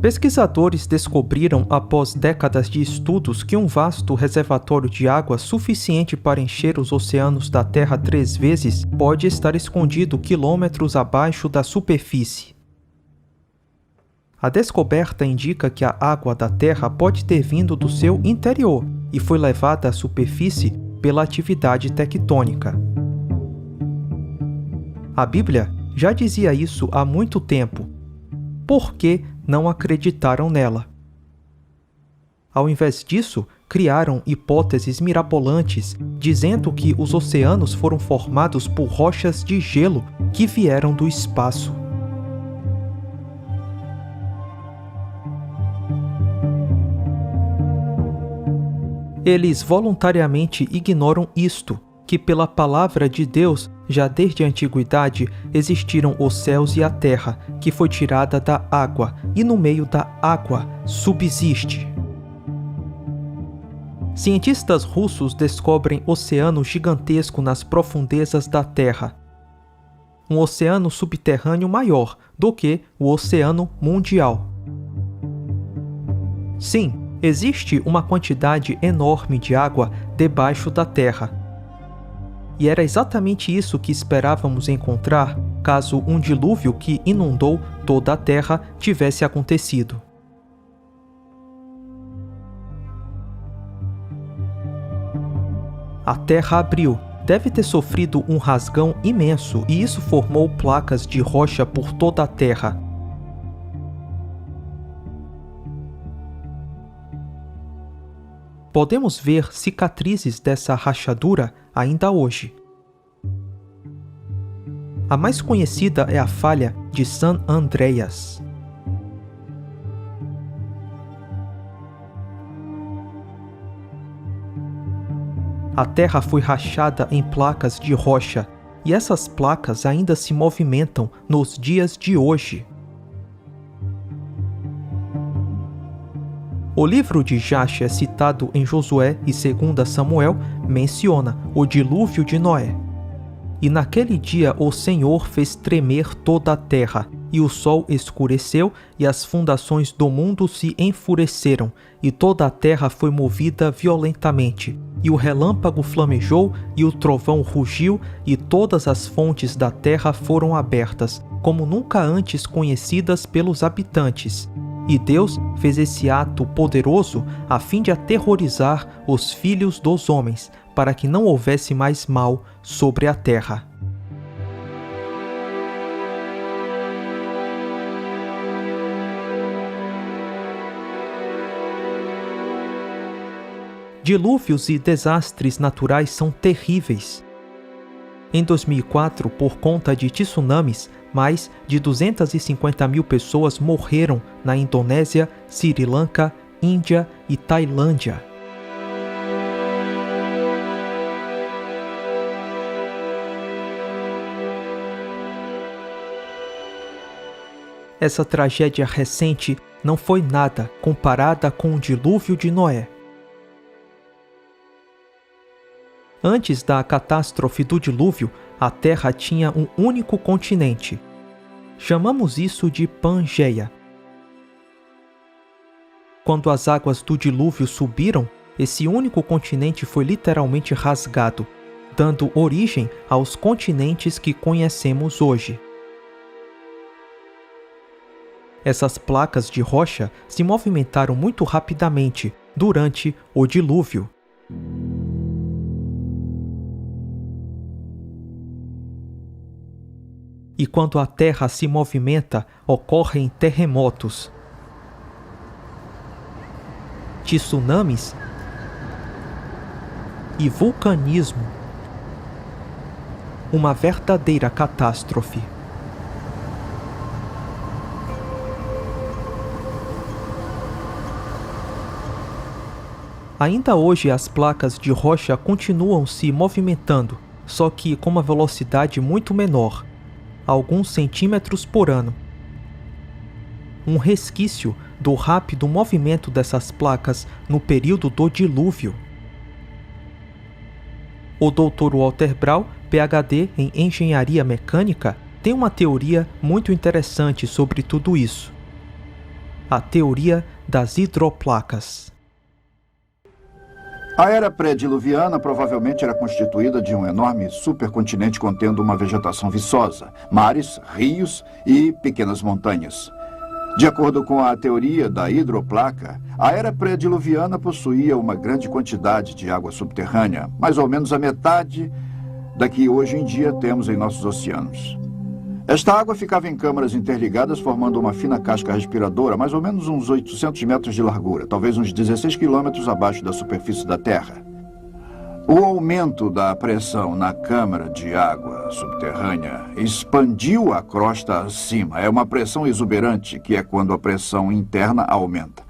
Pesquisadores descobriram após décadas de estudos que um vasto reservatório de água suficiente para encher os oceanos da Terra 3 vezes pode estar escondido quilômetros abaixo da superfície. A descoberta indica que a água da Terra pode ter vindo do seu interior e foi levada à superfície pela atividade tectônica. A Bíblia já dizia isso há muito tempo. Por que não acreditaram nela? Ao invés disso, criaram hipóteses mirabolantes, dizendo que os oceanos foram formados por rochas de gelo que vieram do espaço. Eles voluntariamente ignoram isto, que pela palavra de Deus, já desde a antiguidade, existiram os céus e a terra, que foi tirada da água, e no meio da água subsiste. Cientistas russos descobrem oceano gigantesco nas profundezas da Terra. Um oceano subterrâneo maior do que o Oceano Mundial. Sim, existe uma quantidade enorme de água debaixo da Terra. E era exatamente isso que esperávamos encontrar caso um dilúvio que inundou toda a Terra tivesse acontecido. A Terra abriu, deve ter sofrido um rasgão imenso e isso formou placas de rocha por toda a Terra. Podemos ver cicatrizes dessa rachadura ainda hoje. A mais conhecida é a falha de San Andreas. A Terra foi rachada em placas de rocha, e essas placas ainda se movimentam nos dias de hoje. O livro de Jasher, citado em Josué e 2 Samuel, menciona o dilúvio de Noé. E naquele dia o Senhor fez tremer toda a terra, e o sol escureceu, e as fundações do mundo se enfureceram, e toda a terra foi movida violentamente. E o relâmpago flamejou, e o trovão rugiu, e todas as fontes da terra foram abertas, como nunca antes conhecidas pelos habitantes. E Deus fez esse ato poderoso a fim de aterrorizar os filhos dos homens, para que não houvesse mais mal sobre a terra. Dilúvios e desastres naturais são terríveis. Em 2004, por conta de tsunamis, mais de 250 mil pessoas morreram na Indonésia, Sri Lanka, Índia e Tailândia. Essa tragédia recente não foi nada comparada com o dilúvio de Noé. Antes da catástrofe do dilúvio, a Terra tinha um único continente. Chamamos isso de Pangeia. Quando as águas do dilúvio subiram, esse único continente foi literalmente rasgado, dando origem aos continentes que conhecemos hoje. Essas placas de rocha se movimentaram muito rapidamente durante o dilúvio. E quando a Terra se movimenta, ocorrem terremotos, tsunamis e vulcanismo. Uma verdadeira catástrofe. Ainda hoje as placas de rocha continuam se movimentando, só que com uma velocidade muito menor. Alguns centímetros por ano. Um resquício do rápido movimento dessas placas no período do dilúvio. O Dr. Walter Braun, PhD em Engenharia Mecânica, tem uma teoria muito interessante sobre tudo isso. a teoria das hidroplacas. A era pré-diluviana provavelmente era constituída de um enorme supercontinente contendo uma vegetação viçosa, mares, rios e pequenas montanhas. De acordo com a teoria da hidroplaca, a era pré-diluviana possuía uma grande quantidade de água subterrânea, mais ou menos a metade da que hoje em dia temos em nossos oceanos. Esta água ficava em câmaras interligadas, formando uma fina casca respiradora, mais ou menos uns 800 metros de largura, talvez uns 16 quilômetros abaixo da superfície da Terra. O aumento da pressão na câmara de água subterrânea expandiu a crosta acima. É uma pressão exuberante, que é quando a pressão interna aumenta.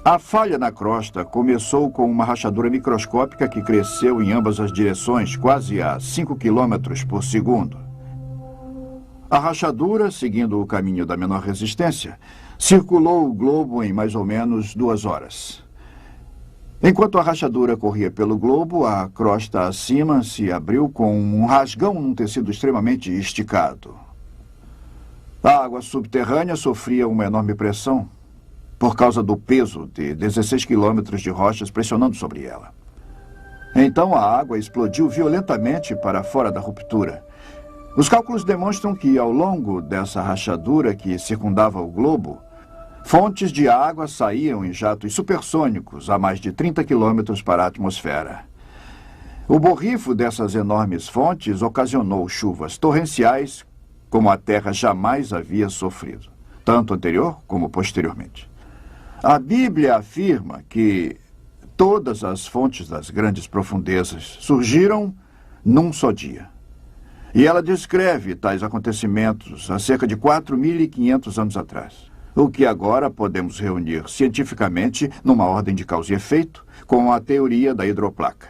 A falha na crosta começou com uma rachadura microscópica que cresceu em ambas as direções, quase a 5 quilômetros por segundo. A rachadura, seguindo o caminho da menor resistência, circulou o globo em mais ou menos 2 horas. Enquanto a rachadura corria pelo globo, a crosta acima se abriu com um rasgão num tecido extremamente esticado. A água subterrânea sofria uma enorme pressão por causa do peso de 16 quilômetros de rochas pressionando sobre ela. Então a água explodiu violentamente para fora da ruptura. Os cálculos demonstram que, ao longo dessa rachadura que circundava o globo, fontes de água saíam em jatos supersônicos a mais de 30 quilômetros para a atmosfera. O borrifo dessas enormes fontes ocasionou chuvas torrenciais como a Terra jamais havia sofrido, tanto anterior como posteriormente. A Bíblia afirma que todas as fontes das grandes profundezas surgiram num só dia. E ela descreve tais acontecimentos há cerca de 4.500 anos atrás, o que agora podemos reunir cientificamente numa ordem de causa e efeito com a teoria da hidroplaca.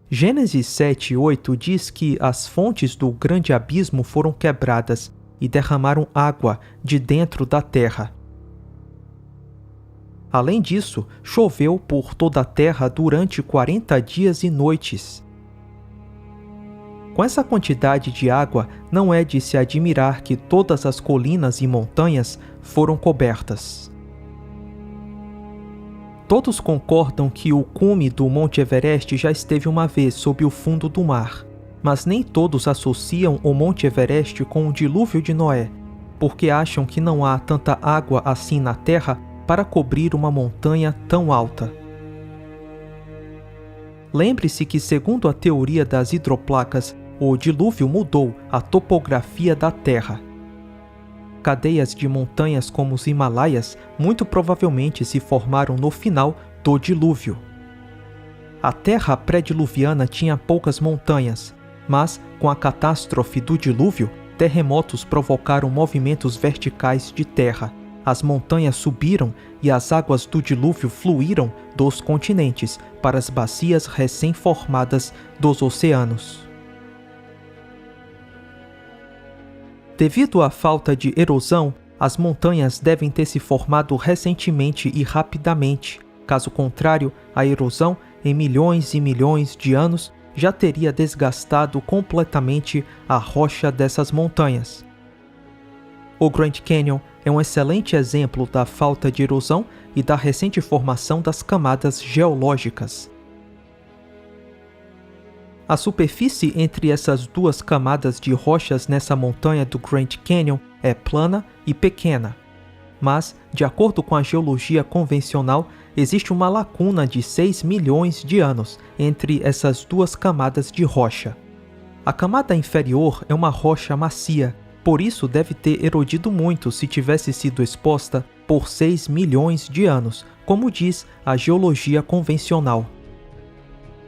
Gênesis 7:8 diz que as fontes do grande abismo foram quebradas e derramaram água de dentro da terra. Além disso, choveu por toda a terra durante 40 dias e noites. Com essa quantidade de água, não é de se admirar que todas as colinas e montanhas foram cobertas. Todos concordam que o cume do Monte Everest já esteve uma vez sob o fundo do mar, mas nem todos associam o Monte Everest com o dilúvio de Noé, porque acham que não há tanta água assim na Terra para cobrir uma montanha tão alta. Lembre-se que, segundo a teoria das hidroplacas, o dilúvio mudou a topografia da Terra. Cadeias de montanhas como os Himalaias muito provavelmente se formaram no final do dilúvio. A Terra pré-diluviana tinha poucas montanhas, mas com a catástrofe do dilúvio, terremotos provocaram movimentos verticais de terra. As montanhas subiram e as águas do dilúvio fluíram dos continentes para as bacias recém-formadas dos oceanos. Devido à falta de erosão, as montanhas devem ter se formado recentemente e rapidamente. Caso contrário, a erosão, em milhões e milhões de anos, já teria desgastado completamente a rocha dessas montanhas. O Grand Canyon é um excelente exemplo da falta de erosão e da recente formação das camadas geológicas. A superfície entre essas duas camadas de rochas nessa montanha do Grand Canyon é plana e pequena. Mas, de acordo com a geologia convencional, existe uma lacuna de 6 milhões de anos entre essas duas camadas de rocha. A camada inferior é uma rocha macia, por isso deve ter erodido muito se tivesse sido exposta por 6 milhões de anos, como diz a geologia convencional.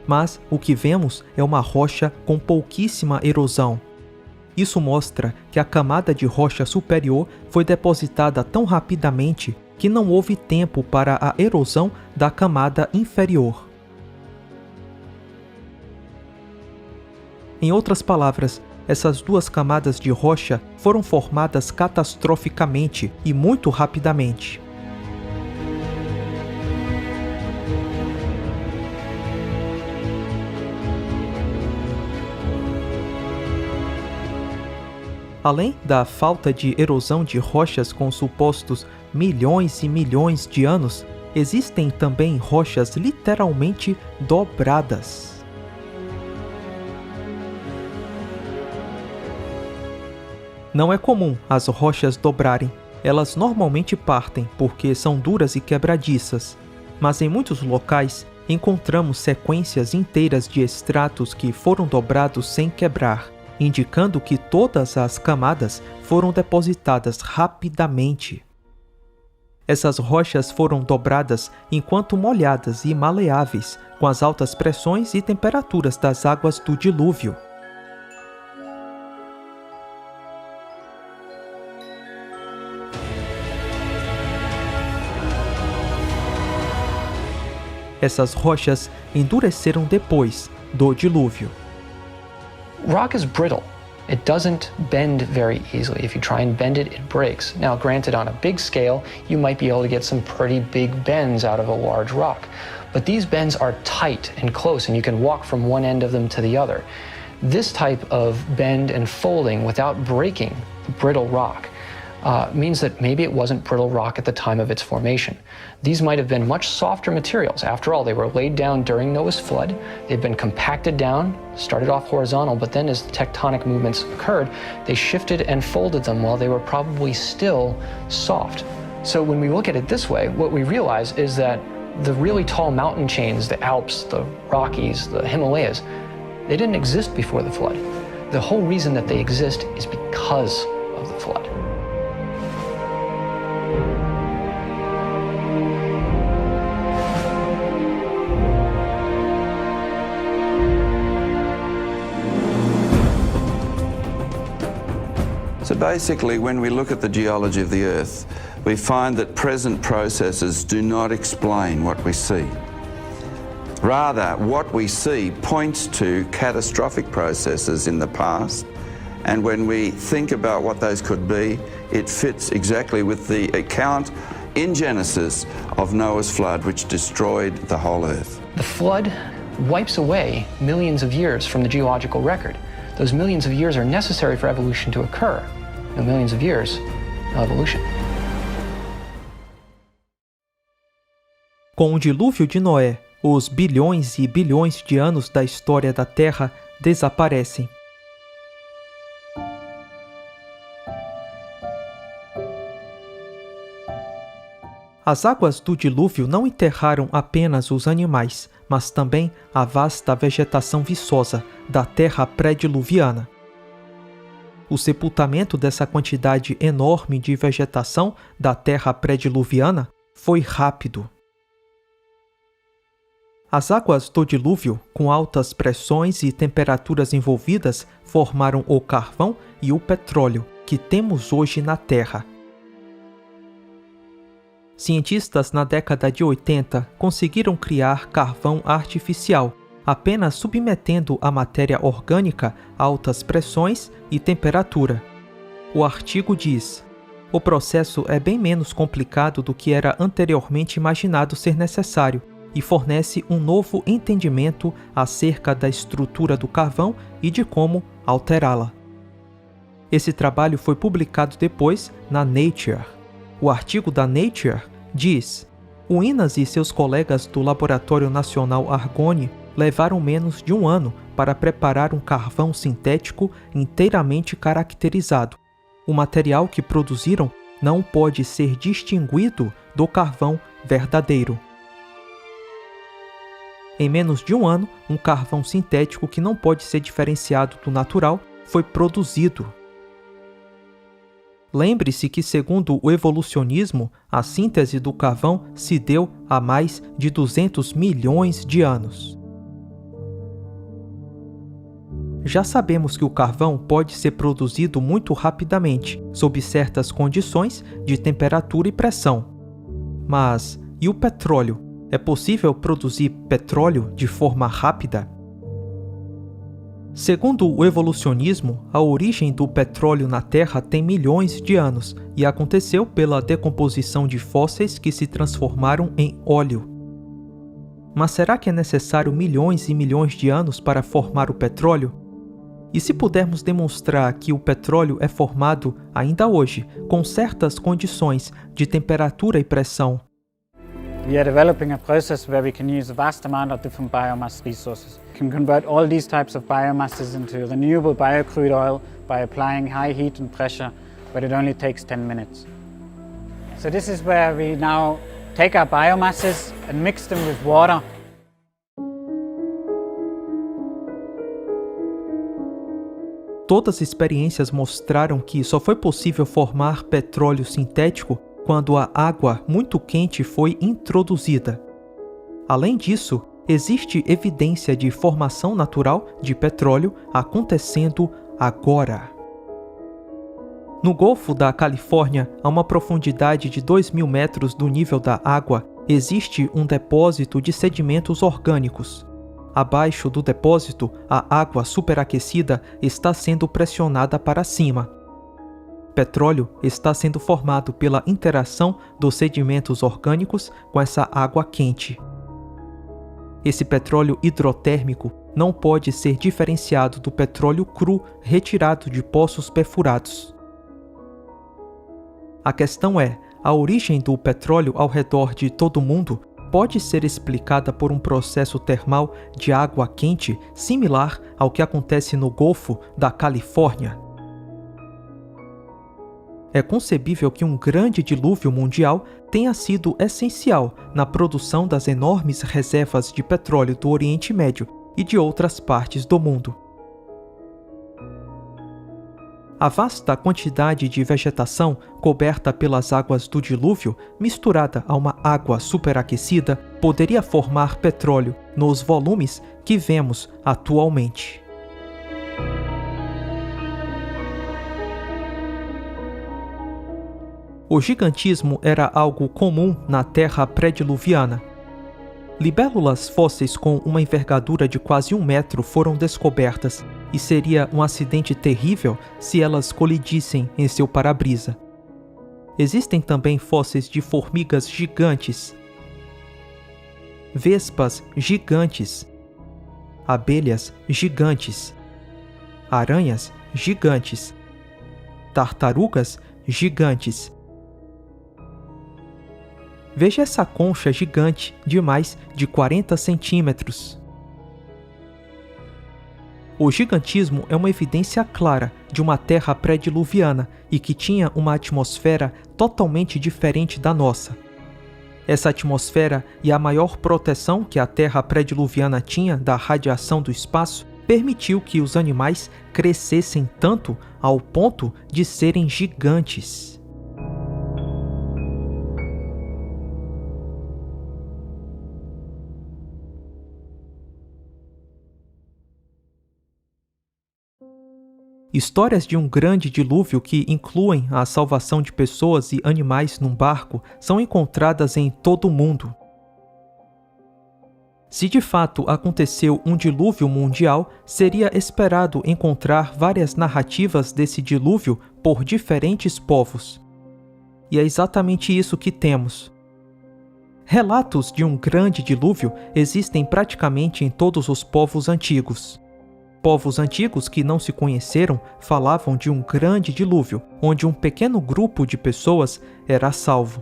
Mas o que vemos é uma rocha com pouquíssima erosão. Isso mostra que a camada de rocha superior foi depositada tão rapidamente que não houve tempo para a erosão da camada inferior. Em outras palavras, essas duas camadas de rocha foram formadas catastroficamente e muito rapidamente. Além da falta de erosão de rochas com supostos milhões e milhões de anos, existem também rochas literalmente dobradas. Não é comum as rochas dobrarem. Elas normalmente partem porque são duras e quebradiças. Mas em muitos locais, encontramos sequências inteiras de estratos que foram dobrados sem quebrar, indicando que todas as camadas foram depositadas rapidamente. Essas rochas foram dobradas enquanto molhadas e maleáveis, com as altas pressões e temperaturas das águas do dilúvio. Essas rochas endureceram depois do dilúvio. Rock is brittle. It doesn't bend very easily. If you try and bend it, it breaks. Now, granted, on a big scale, you might be able to get some pretty big bends out of a large rock. But these bends are tight and close, and you can walk from one end of them to the other. This type of bend and folding without breaking brittle rock means that maybe it wasn't brittle rock at the time of its formation. These might have been much softer materials. After all, they were laid down during Noah's flood. They've been compacted down, started off horizontal, but then as the tectonic movements occurred, they shifted and folded them while they were probably still soft. So when we look at it this way, what we realize is that the really tall mountain chains, the Alps, the Rockies, the Himalayas, they didn't exist before the flood. The whole reason that they exist is because of the flood. So basically, when we look at the geology of the Earth, we find that present processes do not explain what we see. Rather, what we see points to catastrophic processes in the past, and when we think about what those could be, it fits exactly with the account in Genesis of Noah's flood, which destroyed the whole Earth. The flood wipes away millions of years from the geological record. Those millions of years are necessary for evolution to occur. No millions of years, no evolution. Com o dilúvio de Noé, os bilhões e bilhões de anos da história da Terra desaparecem. As águas do dilúvio não enterraram apenas os animais, mas também a vasta vegetação viçosa da terra pré-diluviana. O sepultamento dessa quantidade enorme de vegetação da terra pré-diluviana foi rápido. As águas do dilúvio, com altas pressões e temperaturas envolvidas, formaram o carvão e o petróleo que temos hoje na Terra. Cientistas na década de 80 conseguiram criar carvão artificial, apenas submetendo a matéria orgânica a altas pressões e temperatura. O artigo diz: o processo é bem menos complicado do que era anteriormente imaginado ser necessário e fornece um novo entendimento acerca da estrutura do carvão e de como alterá-la. Esse trabalho foi publicado depois na Nature. O artigo da Nature diz: o Innas e seus colegas do Laboratório Nacional Argonne levaram menos de um ano para preparar um carvão sintético inteiramente caracterizado. O material que produziram não pode ser distinguido do carvão verdadeiro. Em menos de um ano, um carvão sintético que não pode ser diferenciado do natural foi produzido. Lembre-se que, segundo o evolucionismo, a síntese do carvão se deu há mais de 200 milhões de anos. Já sabemos que o carvão pode ser produzido muito rapidamente, sob certas condições de temperatura e pressão. Mas, e o petróleo? É possível produzir petróleo de forma rápida? Segundo o evolucionismo, a origem do petróleo na Terra tem milhões de anos e aconteceu pela decomposição de fósseis que se transformaram em óleo. Mas será que é necessário milhões e milhões de anos para formar o petróleo? E se pudermos demonstrar que o petróleo é formado ainda hoje, com certas condições de temperatura e pressão, We are developing a process where we can use a vast amount of different biomass resources. We can convert all these types of biomasses into renewable biocrude oil by applying high heat and pressure, but it only takes 10 minutes. So this is where we now take our biomasses and mix them with water. Todas as experiências mostraram que só foi possível formar petróleo sintético quando a água muito quente foi introduzida. Além disso, existe evidência de formação natural de petróleo acontecendo agora. No Golfo da Califórnia, a uma profundidade de 2.000 metros do nível da água, existe um depósito de sedimentos orgânicos. Abaixo do depósito, a água superaquecida está sendo pressionada para cima. Petróleo está sendo formado pela interação dos sedimentos orgânicos com essa água quente. Esse petróleo hidrotérmico não pode ser diferenciado do petróleo cru retirado de poços perfurados. A questão é, a origem do petróleo ao redor de todo o mundo pode ser explicada por um processo termal de água quente similar ao que acontece no Golfo da Califórnia. É concebível que um grande dilúvio mundial tenha sido essencial na produção das enormes reservas de petróleo do Oriente Médio e de outras partes do mundo. A vasta quantidade de vegetação coberta pelas águas do dilúvio, misturada a uma água superaquecida, poderia formar petróleo nos volumes que vemos atualmente. O gigantismo era algo comum na Terra pré-diluviana. Libélulas fósseis com uma envergadura de quase 1 metro foram descobertas, e seria um acidente terrível se elas colidissem em seu para-brisa. Existem também fósseis de formigas gigantes, vespas gigantes, abelhas gigantes, aranhas gigantes, tartarugas gigantes. Veja essa concha gigante de mais de 40 centímetros. O gigantismo é uma evidência clara de uma Terra pré-diluviana e que tinha uma atmosfera totalmente diferente da nossa. Essa atmosfera e a maior proteção que a Terra pré-diluviana tinha da radiação do espaço permitiu que os animais crescessem tanto ao ponto de serem gigantes. Histórias de um grande dilúvio que incluem a salvação de pessoas e animais num barco são encontradas em todo o mundo. Se de fato aconteceu um dilúvio mundial, seria esperado encontrar várias narrativas desse dilúvio por diferentes povos. E é exatamente isso que temos. Relatos de um grande dilúvio existem praticamente em todos os povos antigos. Povos antigos que não se conheceram falavam de um grande dilúvio, onde um pequeno grupo de pessoas era salvo.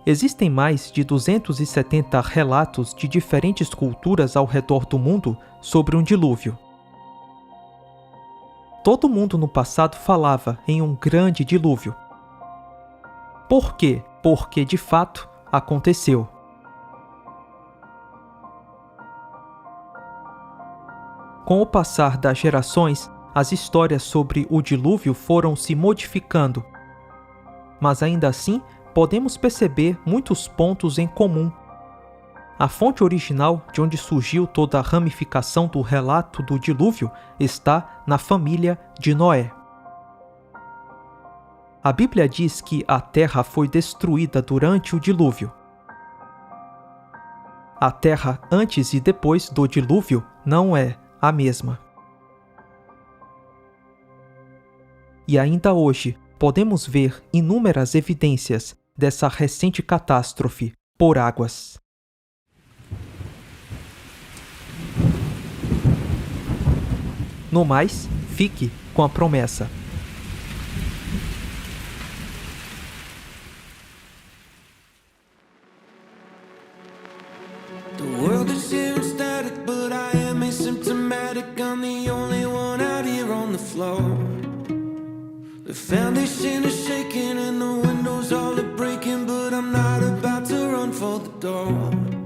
Existem mais de 270 relatos de diferentes culturas ao redor do mundo sobre um dilúvio. Todo mundo no passado falava em um grande dilúvio. Por quê? Porque de fato aconteceu. Com o passar das gerações, as histórias sobre o dilúvio foram se modificando. Mas ainda assim, podemos perceber muitos pontos em comum. A fonte original de onde surgiu toda a ramificação do relato do dilúvio está na família de Noé. A Bíblia diz que a terra foi destruída durante o dilúvio. A terra antes e depois do dilúvio não é a mesma. E ainda hoje, podemos ver inúmeras evidências dessa recente catástrofe por águas. No mais, fique com a promessa. The world is here and static, but I am asymptomatic. I'm the only one out here on the floor. The foundation is shaking and the windows all are breaking, but I'm not about to run for the door.